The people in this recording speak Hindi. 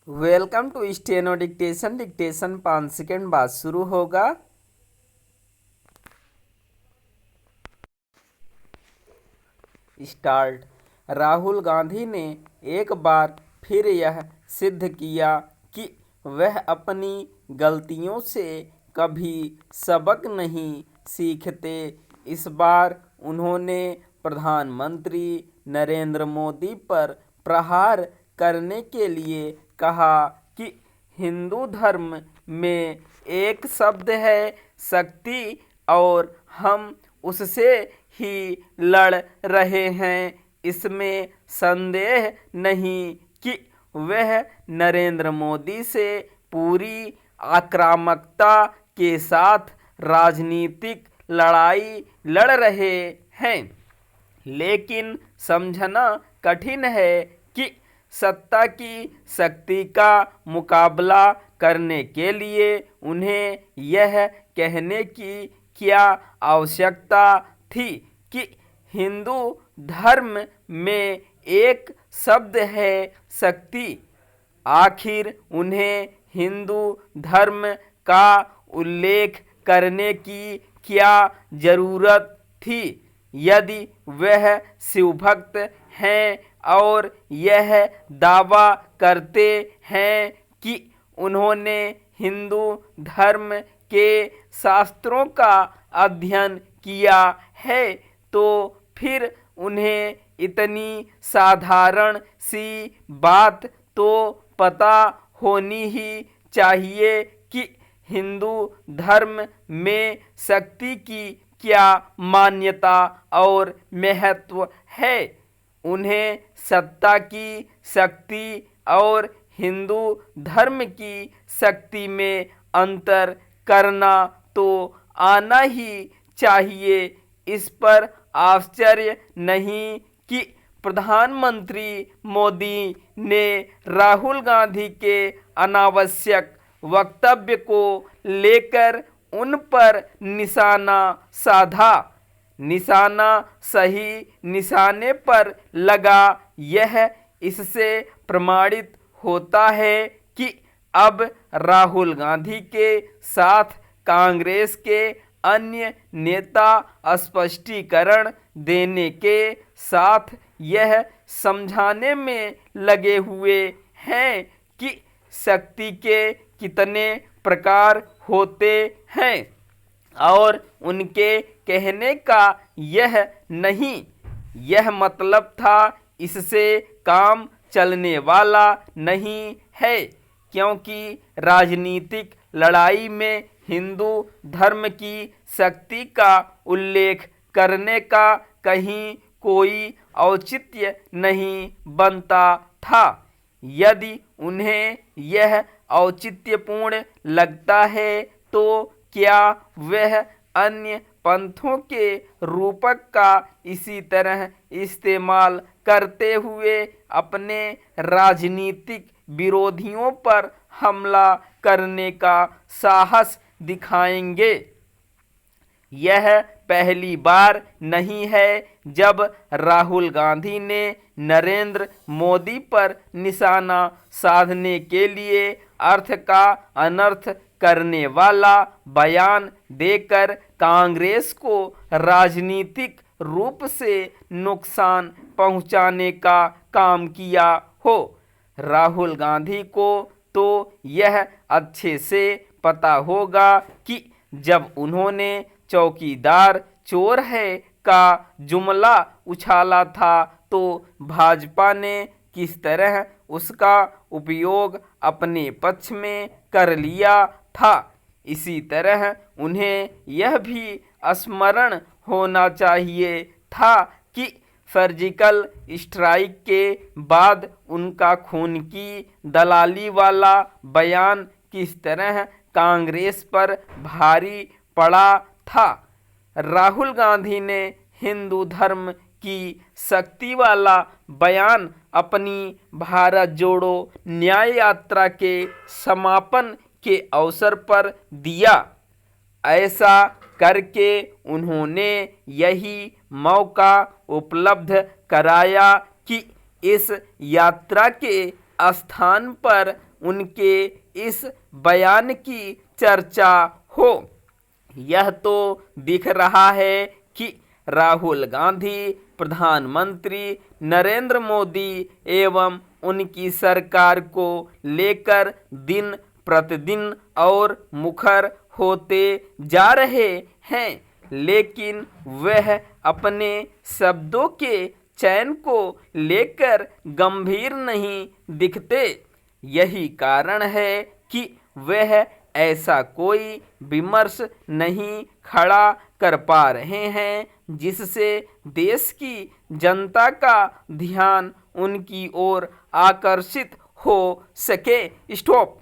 Welcome to steno dictation. Dictation 5 second बाद शुरू होगा। स्टार्ट। राहुल गांधी ने एक बार फिर यह सिद्ध किया कि वह अपनी गलतियों से कभी सबक नहीं सीखते। इस बार उन्होंने प्रधानमंत्री नरेंद्र मोदी पर प्रहार करने के लिए कहा कि हिंदू धर्म में एक शब्द है शक्ति और हम उससे ही लड़ रहे हैं। इसमें संदेह नहीं कि वह नरेंद्र मोदी से पूरी आक्रामकता के साथ राजनीतिक लड़ाई लड़ रहे हैं, लेकिन समझना कठिन है कि सत्ता की शक्ति का मुकाबला करने के लिए उन्हें यह कहने की क्या आवश्यकता थी कि हिंदू धर्म में एक शब्द है शक्ति। आखिर उन्हें हिंदू धर्म का उल्लेख करने की क्या जरूरत थी यदि वह शिव भक्त हैं और यह दावा करते हैं कि उन्होंने हिंदू धर्म के शास्त्रों का अध्ययन किया है, तो फिर उन्हें इतनी साधारण सी बात तो पता होनी ही चाहिए कि हिंदू धर्म में शक्ति की क्या मान्यता और महत्व है। उन्हें सत्ता की शक्ति और हिंदू धर्म की शक्ति में अंतर करना तो आना ही चाहिए। इस पर आश्चर्य नहीं कि प्रधानमंत्री मोदी ने राहुल गांधी के अनावश्यक वक्तव्य को लेकर उन पर निशाना साधा। निशाना सही निशाने पर लगा। यह इससे प्रमाणित होता है कि अब राहुल गांधी के साथ कांग्रेस के अन्य नेता स्पष्टीकरण देने के साथ यह समझाने में लगे हुए हैं कि शक्ति के कितने प्रकार होते हैं और उनके कहने का यह नहीं यह मतलब था इससे काम चलने वाला नहीं है, क्योंकि राजनीतिक लड़ाई में हिंदू धर्म की शक्ति का उल्लेख करने का कहीं कोई औचित्य नहीं बनता था। यदि उन्हें यह औचित्यपूर्ण लगता है तो क्या वह अन्य पंथों के रूपक का इसी तरह इस्तेमाल करते हुए अपने राजनीतिक विरोधियों पर हमला करने का साहस दिखाएंगे। यह पहली बार नहीं है जब राहुल गांधी ने नरेंद्र मोदी पर निशाना साधने के लिए अर्थ का अनर्थ करने वाला बयान देकर कांग्रेस को राजनीतिक रूप से नुकसान पहुंचाने का काम किया हो। राहुल गांधी को तो यह अच्छे से पता होगा कि जब उन्होंने चौकीदार चोर है का जुमला उछाला था तो भाजपा ने किस तरह उसका उपयोग अपने पक्ष में कर लिया था। इसी तरह उन्हें यह भी स्मरण होना चाहिए था कि सर्जिकल स्ट्राइक के बाद उनका खून की दलाली वाला बयान किस तरह कांग्रेस पर भारी पड़ा था। राहुल गांधी ने हिंदू धर्म की शक्ति वाला बयान अपनी भारत जोड़ो न्याय यात्रा के समापन के अवसर पर दिया। ऐसा करके उन्होंने यही मौका उपलब्ध कराया कि इस यात्रा के स्थान पर उनके इस बयान की चर्चा हो। यह तो दिख रहा है कि राहुल गांधी, प्रधानमंत्री नरेंद्र मोदी एवं उनकी सरकार को लेकर दिन प्रतिदिन और मुखर होते जा रहे हैं, लेकिन वह अपने शब्दों के चयन को लेकर गंभीर नहीं दिखते। यही कारण है कि वह ऐसा कोई विमर्श नहीं खड़ा कर पा रहे हैं जिससे देश की जनता का ध्यान उनकी ओर आकर्षित हो सके। स्टॉप।